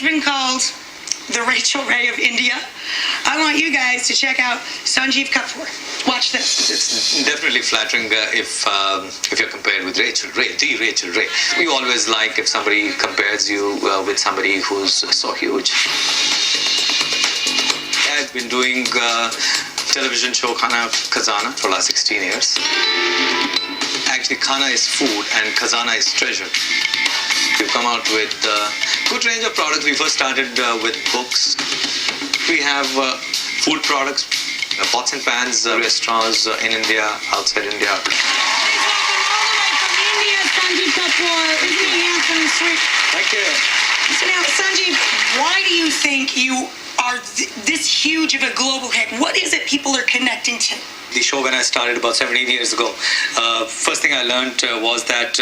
been called the Rachel Ray of India. I want you guys to check out Sanjeev Kapoor. Watch this. It's definitely flattering if you're compared with Rachel Ray, the Rachel Ray. We always like if somebody compares you with somebody who's so huge. I've been doing television show Khazana for the last 16 years. Actually, Khana is food and Khazana is treasure. We've come out with a good range of products. We first started with books. We have food products, pots and pans, restaurants in India, outside India. Please welcome all the way from India, Sanjeev Kapoor. Isn't he handsome and sweet? Thank you. So now, Sanjeev, why do you think you are this huge of a global hit? What is it people are connecting to? The show when I started about 17 years ago, first thing I learned was that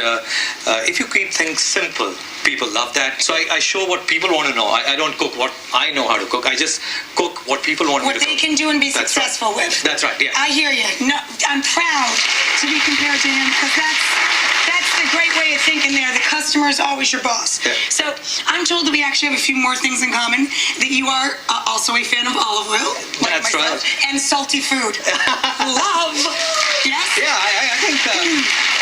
if you keep things simple, people love that. So I show what people want to know. I don't cook what I know how to cook. I just cook what people want me to cook. What they can do and be successful with. That's right, yeah. I hear you. No, I'm proud to be compared to him because that's the great way of thinking there. The customer is always your boss. Yeah. So I'm told that we actually have a few more things in common. That you are also a fan of olive oil, like That's myself, right. and salty food. Love. Yes? Yeah, I think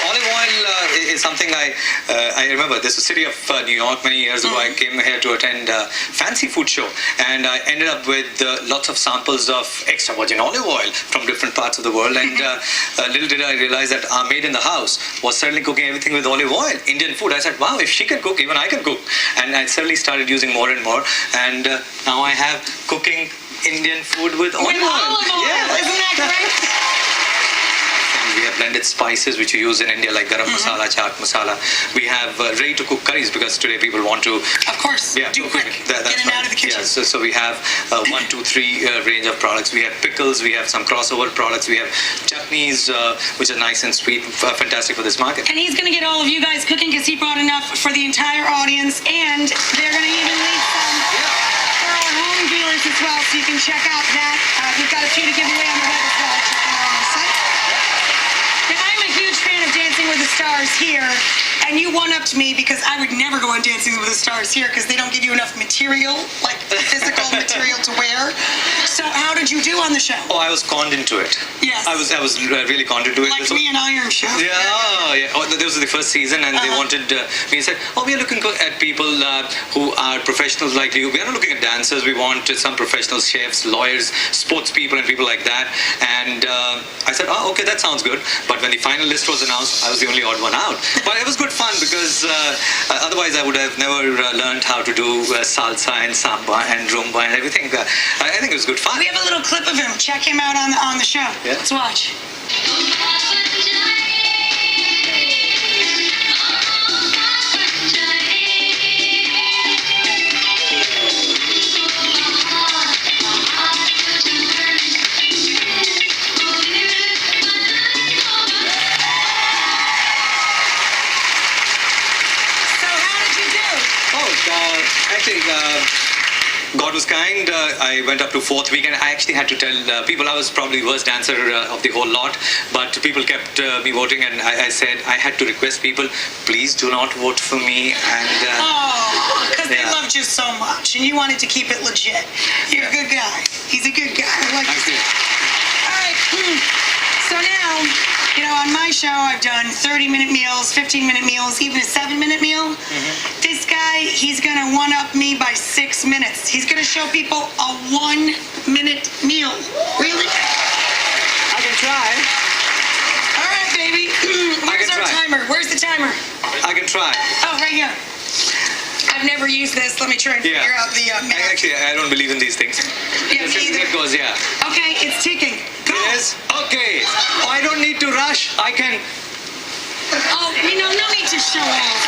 olive oil is something I remember. This was city of New York many years ago. I came here to attend a fancy food show, and I ended up with lots of samples of extra virgin olive oil from different parts of the world. And little did I realize that our maid in the house was certainly cooking everything with olive oil, Indian food. I said, wow, if she can cook, even I can cook. And I certainly started using more and more. And now I have cooking Indian food with olive oil. Yeah, isn't that great? We have blended spices which you use in India like garam masala, chaat masala. We have ready-to-cook curries because today people want to... Of course, do quick, get in out of the kitchen. Yeah, so we have 1, 2, 3 range of products. We have pickles, we have some crossover products, we have chutneys which are nice and sweet, fantastic for this market. And he's going to get all of you guys cooking because he brought enough for the entire audience, and they're going to even leave some for our home viewers as well, so you can check out that. We've got a few to give away on the web as well. Check them out on the site. Now, I'm a huge fan of Dancing with the Stars here, and you one-upped me because I would never go on Dancing with the Stars here because they don't give you enough material, like physical material to wear. So how did you do on the show? Oh, I was conned into it. Yes. I was really conned into it. Like me and Iron Chef. Yeah. Oh, this was the first season, and they wanted me. Said, "Oh, we are looking at people who are professionals like you. We are not looking at dancers. We want some professional chefs, lawyers, sports people, and people like that." And I said, "Oh, okay, that sounds good." But when the final list was announced, I was the only odd one out. But it was good fun because otherwise I would have never learned how to do salsa and samba and rumba and everything. I think it was good fun. We have a little clip of him. Check him out on the show. Yeah. Let's watch. Actually, God was kind. I went up to 4th week and I actually had to tell people I was probably the worst dancer of the whole lot, but people kept me voting, and I said I had to request people, please do not vote for me. And because they loved you so much and you wanted to keep it legit. You're a good guy. He's a good guy. I like you. All right. So now, you know, on my show, I've done 30-minute meals, 15-minute meals, even a 7-minute meal. This guy, he's going to one-up me by 6 minutes. He's going to show people a 1-minute meal. Really? I can try. All right, baby. Where's our timer? Where's the timer? I can try. Oh, right here. I've never used this. Let me try and figure out the minute. Actually, I don't believe in these things. Yeah, me either. It goes, yeah. Okay, it's ticking. Go. Yes. Okay. Oh, I don't need to rush. I can... Oh, you know, no need to show off.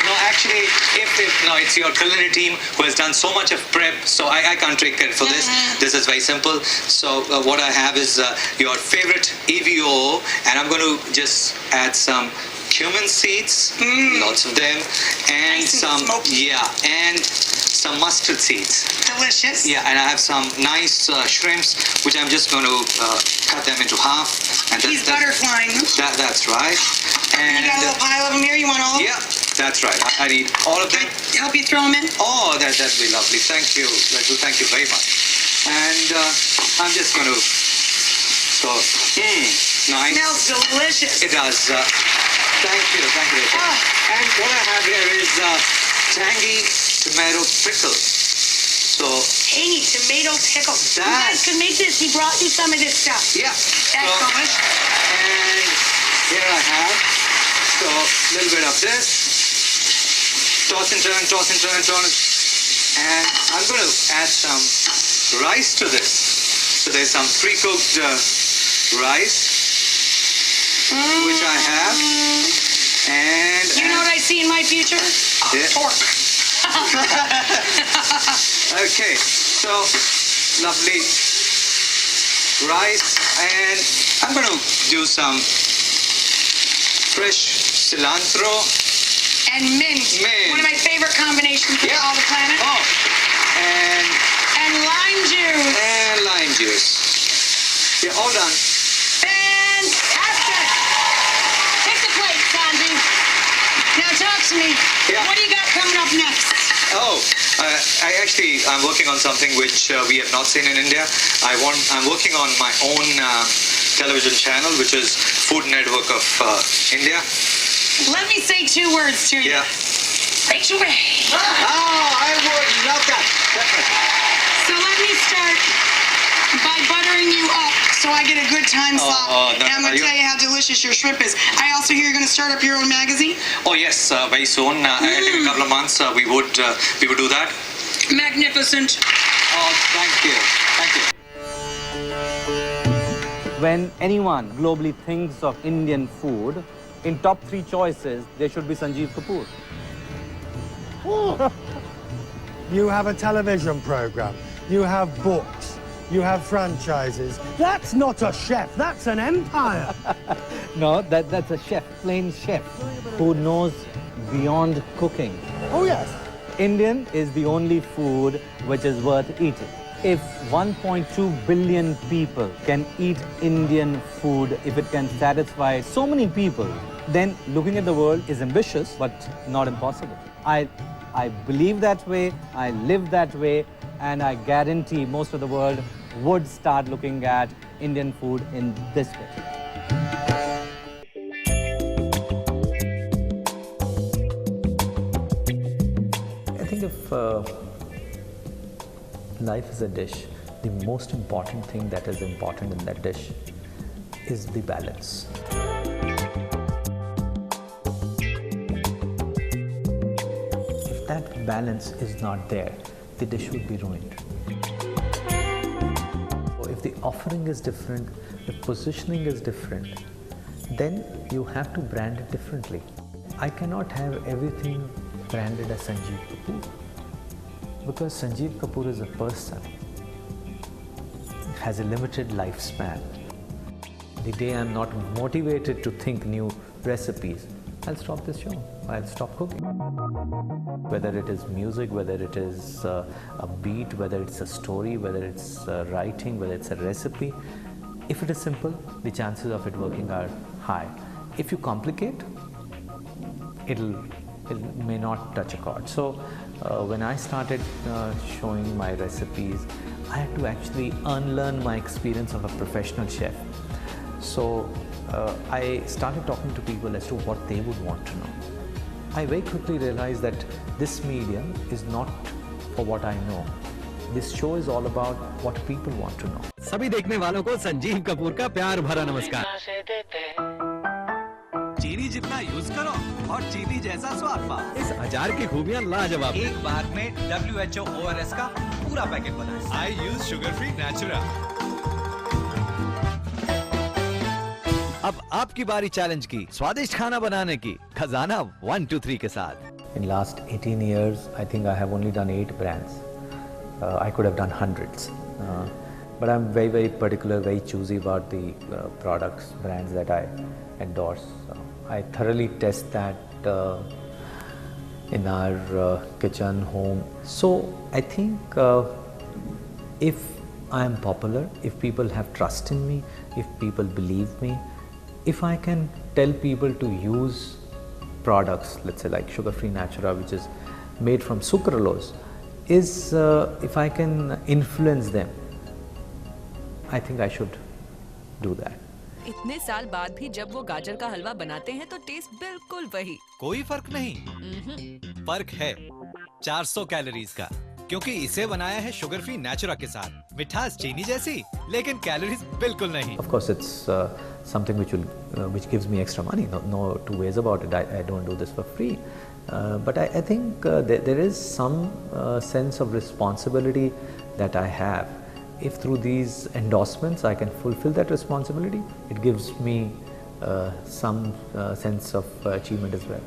No, actually, it's your culinary team who has done so much of prep, so I can't take credit for this. This is very simple. So what I have is your favorite EVO, and I'm going to just add some cumin seeds, lots of them, and nice some and some mustard seeds. Delicious. Yeah, and I have some nice shrimps, which I'm just going to cut them into half. And he's butterflying them. That's right. And you got a little pile of them here. You want all of them? Yeah. That's right. I need all of them. Can I help you throw them in? Oh, that'd be lovely. Thank you, Raju. Thank you very much. And I'm just going to go. Nice. Smells delicious. It does. Thank you, Rachel. Ah. And what I have here is tangy tomato pickle. So Tangy tomato pickle. You That- guys can make this. He brought you some of this stuff. yeah. That's So, so much. and here I have so a little bit of this. Toss and turn, toss and turn, toss. And I'm going to add some rice to this. So there's some pre-cooked rice, which I have. And You know what I see in my future? Yeah. Pork. Okay, so lovely rice, and I'm going to do some fresh cilantro. And mint. Mint. One of my favorite combinations of Yeah. all the planet. Oh, and And lime juice. lime juice. Yeah, all done. Fantastic. Take the plate, Sanjeev. Now talk to me. Yeah. What do you got coming up next? Oh, I'm working on something which we have not seen in India. I'm working on my own television channel, which is Food Network of India. Let me say two words to you. Yeah. Rachel Ray. Oh, I would love that. Definitely. So let me start by buttering you up so I get a good time slot. no, And I'm going are to you- tell you how delicious your shrimp is. I also hear you're going to start up your own magazine. Oh yes, very soon. I think a couple of months we would do that. Magnificent. Oh, thank you. When anyone globally thinks of Indian food, in top 3 choices, there should be Sanjeev Kapoor. You have a television program. You have books. You have franchises. That's not a chef. That's an empire. No, that's a chef, plain chef, who knows beyond cooking. Oh, yes. Indian is the only food which is worth eating. If 1.2 billion people can eat Indian food, if it can satisfy so many people, then looking at the world is ambitious, but not impossible. I believe that way, I live that way, and I guarantee most of the world would start looking at Indian food in this way. I think if life is a dish, the most important thing that is important in that dish is the balance. If that balance is not there, the dish would be ruined. If the offering is different, the positioning is different, then you have to brand it differently. I cannot have everything branded as Sanjeev Kapoor because Sanjeev Kapoor is a person, has a limited lifespan. The day I'm not motivated to think new recipes, I'll stop this show. I'll stop cooking. Whether it is music, whether it is a beat, whether it's a story, whether it's writing, whether it's a recipe, if it is simple, the chances of it working are high. If you complicate, it may not touch a chord. So when I started showing my recipes, I had to actually unlearn my experience of a professional chef. So I started talking to people as to what they would want to know. I very quickly realized that this medium is not for what I know. This show is all about what people want to know. सभी देखने वालों को संजीव कपूर का प्यार भरा नमस्कार। चीनी जितना यूज करो और चीनी जैसा स्वाद पाओ। इस अचार की खूबियां लाजवाब। एक बार में WHO ORS का पूरा पैकेट बनाएं। I use sugar free Natura। अब आपकी बारी चैलेंज की, स्वादिष्ट खाना बनाने की, खजाना 1, 2, 3 के साथ। In last 18 years, I think I have only done 8 brands. I could have done hundreds. But I'm very, very particular, very choosy about the products, brands that I endorse. I thoroughly test that in our kitchen, home. So I think if I am popular, if people have trust in me, if people believe me, if I can tell people to use products, let's say like sugar-free natura, which is made from sucralose, is if I can influence them, I think I should do that. इतने साल बाद भी जब वो गाजर का हलवा बनाते हैं तो टेस्ट बिल्कुल वही। कोई फर्क नहीं। फर्क है 400 कैलोरीज का, क्योंकि इसे बनाया है शुगर फ्री नेचुरा के साथ। मिठास चीनी जैसी, लेकिन कैलोरीज बिल्कुल नहीं। Of course, it's something which gives me extra money. No two ways about it. I don't do this for free. But I think there is some sense of responsibility that I have. If through these endorsements I can fulfill that responsibility, it gives me some sense of achievement as well.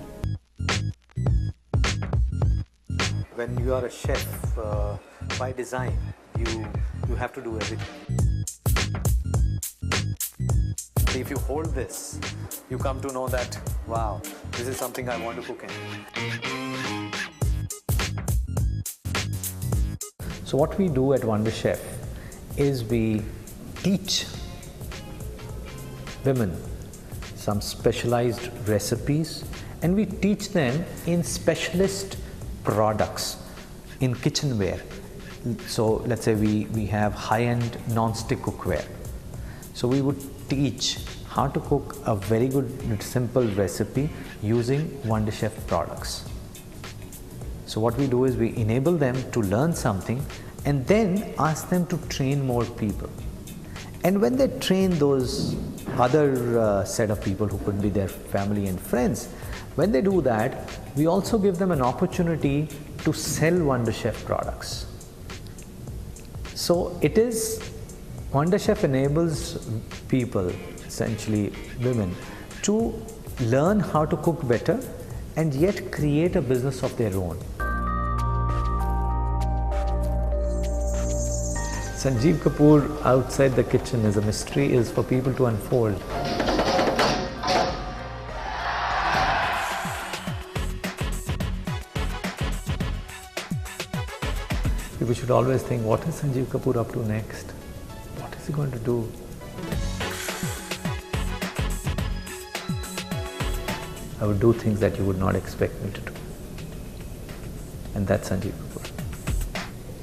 When you are a chef, by design, you have to do everything. If you hold this, you come to know that, wow, this is something I want to cook in. So what we do at Wonder Chef is we teach women some specialized recipes, and we teach them in specialist products in kitchenware. So let's say we have high-end non-stick cookware. So we would teach how to cook a very good simple recipe using Wonder Chef products. So what we do is we enable them to learn something and then ask them to train more people. And when they train those other set of people who could be their family and friends, when they do that, we also give them an opportunity to sell Wonder Chef products. So it is, Wonder Chef enables people, essentially women, to learn how to cook better and yet create a business of their own. Sanjeev Kapoor outside the kitchen is a mystery, is for people to unfold. People should always think, what is Sanjeev Kapoor up to next? What is he going to do? I would do things that you would not expect me to do. And that's Sanjeev Kapoor.